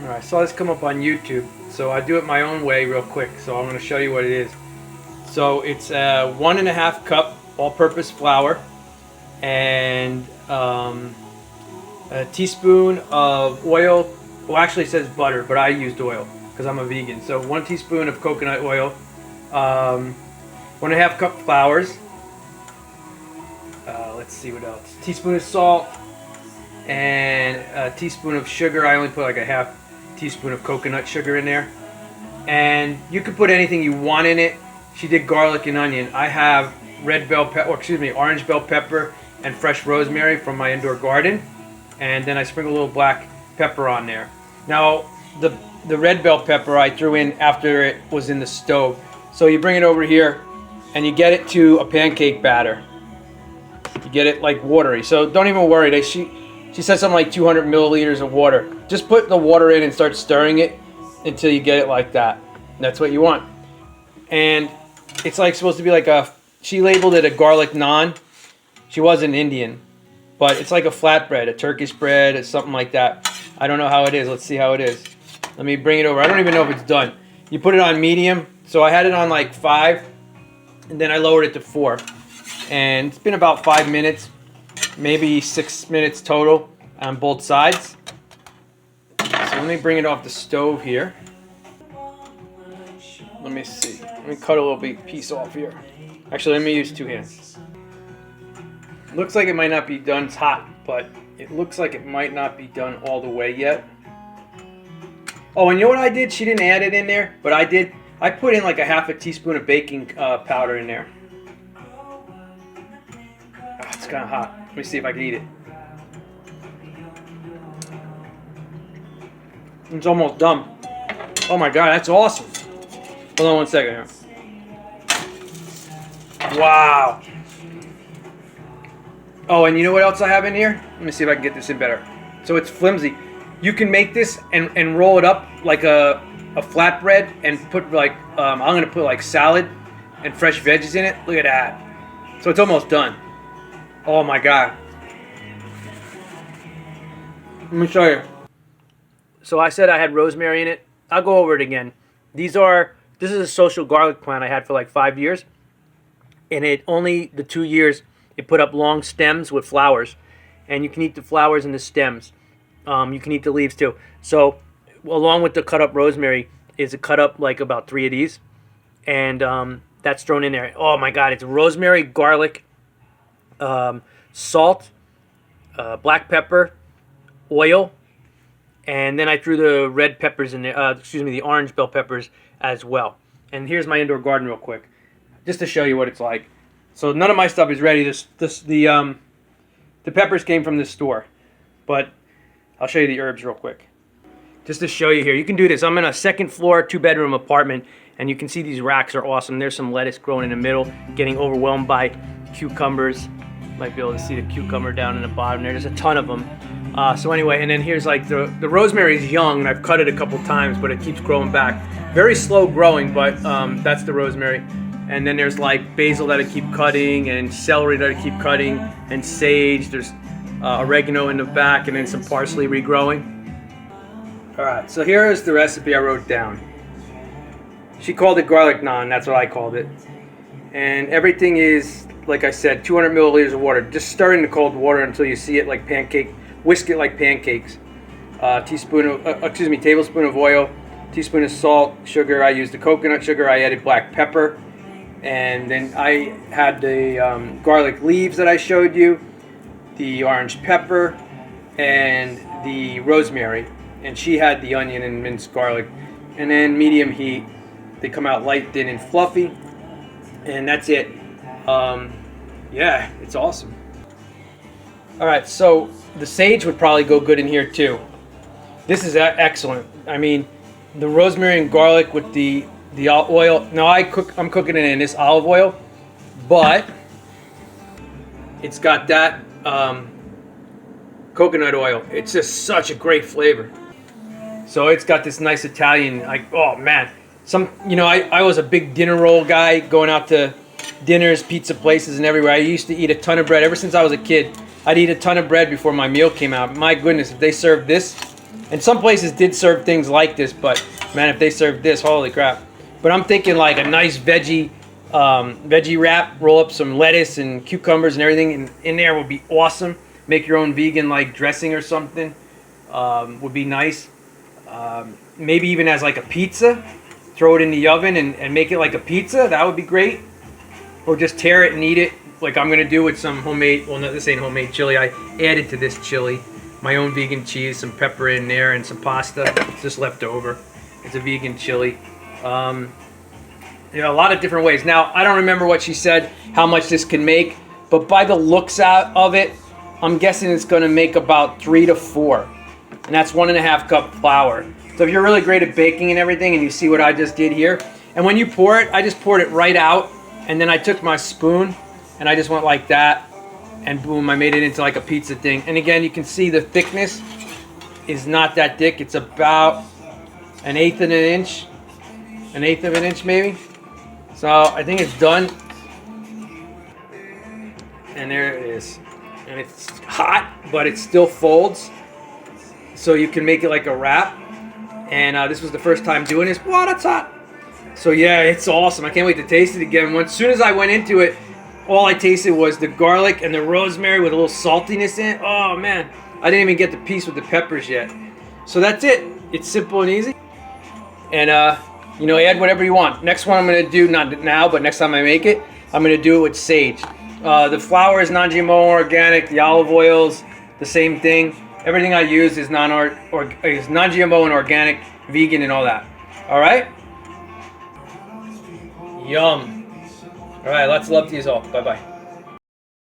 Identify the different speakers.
Speaker 1: I saw this come up on YouTube, so I do it my own way real quick. So I'm going to show you what it is. So it's 1.5 cup all-purpose flour and a teaspoon of oil. Well, actually it says butter, but I used oil because I'm a vegan. So 1 teaspoon of coconut oil, 1.5 cup flours. Let's see what else. Teaspoon of salt and a teaspoon of sugar. I only put like a half teaspoon of coconut sugar in there. And you can put anything you want in it. She did garlic and onion. I have orange bell pepper and fresh rosemary from my indoor garden. And then I sprinkle a little black pepper on there. Now, the red bell pepper I threw in after it was in the stove. So you bring it over here and you get it to a pancake batter. You get it like watery. So don't even worry. She said something like 200 milliliters of water. Just put the water in and start stirring it until you get it like that. That's what you want. And it's like supposed to be like she labeled it a garlic naan. She wasn't Indian, but it's like a flatbread, a Turkish bread, or something like that. I don't know how it is. Let's see how it is. Let me bring it over. I don't even know if it's done. You put it on medium. So I had it on like 5, and then I lowered it to 4. And it's been about 5 minutes, maybe 6 minutes total on both sides. So let me bring it off the stove here. Let me see. Let me cut a little piece off here. Actually, let me use 2 hands. Looks like it might not be done. It's hot, but it looks like it might not be done all the way yet. Oh, and you know what I did? She didn't add it in there, but I did. I put in like a half a teaspoon of baking powder in there. It's kind of hot. Let me see if I can eat it. It's almost done. Oh my god, that's awesome. Hold on one second here. Wow. Oh, and you know what else I have in here? Let me see if I can get this in better. So it's flimsy. You can make this and roll it up like a flatbread and put like, I'm going to put like salad and fresh veggies in it. Look at that. So it's almost done. Oh my god. Let me show you. So I said I had rosemary in it. I'll go over it again. This is a social garlic plant I had for like 5 years. And the 2 years, it put up long stems with flowers. And you can eat the flowers and the stems. You can eat the leaves too. So along with the cut up rosemary is a cut up like about 3 of these. And that's thrown in there. Oh my god, it's rosemary, garlic, salt, black pepper, oil, and then I threw the red peppers in there, the orange bell peppers as well. And here's my indoor garden real quick, just to show you what it's like. So none of my stuff is ready. The peppers came from the store, but I'll show you the herbs real quick. Just to show you here, you can do this. I'm in a 2nd floor, 2-bedroom apartment, and you can see these racks are awesome. There's some lettuce growing in the middle, getting overwhelmed by cucumbers. Might be able to see the cucumber down in the bottom there. There's a ton of them. So anyway, and then here's like the rosemary is young, and I've cut it a couple times, but it keeps growing back. Very slow growing, but that's the rosemary. And then there's like basil that I keep cutting, and celery that I keep cutting, and sage. There's oregano in the back, and then some parsley regrowing. All right, so here is the recipe I wrote down. She called it garlic naan. That's what I called it. And everything is, like I said, 200 milliliters of water. Just stir in the cold water until you see it like whisk it like pancakes. Tablespoon of oil, teaspoon of salt, sugar. I used the coconut sugar. I added black pepper. And then I had the garlic leaves that I showed you, the orange pepper, and the rosemary. And she had the onion and minced garlic. And then medium heat. They come out light, thin, and fluffy. And that's it. Yeah, it's awesome. Alright, so the sage would probably go good in here too. This is excellent. I mean, the rosemary and garlic with the oil. Now I'm cooking it in this olive oil, but it's got that coconut oil. It's just such a great flavor. So it's got this nice Italian, like, oh man. I was a big dinner roll guy, going out to dinners, pizza places, and everywhere. I used to eat a ton of bread. Ever since I was a kid, I'd eat a ton of bread before my meal came out. My goodness, if they served this And some places did serve things like this, but man, if they served this, holy crap. But I'm thinking like a nice veggie wrap, roll up some lettuce and cucumbers and everything in there would be awesome. Make your own vegan like dressing or something would be nice. Maybe even as like a pizza, throw it in the oven and make it like a pizza. That would be great. Or just tear it and eat it like I'm gonna do with some homemade, well no, this ain't homemade chili. I added to this chili my own vegan cheese, some pepper in there and some pasta. It's just left over. It's a vegan chili. You know, a lot of different ways. Now, I don't remember what she said, how much this can make, but by the looks out of it, I'm guessing it's gonna make about 3 to 4. And that's 1.5 cup flour. So if you're really great at baking and everything, and you see what I just did here, and when you pour it, I just poured it right out, and then I took my spoon, and I just went like that, and boom, I made it into like a pizza thing. And again, you can see the thickness is not that thick. It's about 1/8 of an inch, 1/8 of an inch maybe. So I think it's done. And there it is. And it's hot, but it still folds. So you can make it like a wrap. And this was the first time doing this. Wow, that's hot. So yeah, it's awesome. I can't wait to taste it again. As soon as I went into it, all I tasted was the garlic and the rosemary with a little saltiness in it. Oh man, I didn't even get the piece with the peppers yet. So that's it. It's simple and easy. And you know, add whatever you want. Next one I'm gonna do, not now, but next time I make it, I'm gonna do it with sage. The flour is non-GMO organic. The olive oil's the same thing. Everything I use is non-GMO and organic, vegan, and all that. All right. Yum. All right. Lots of love to you all. Bye bye.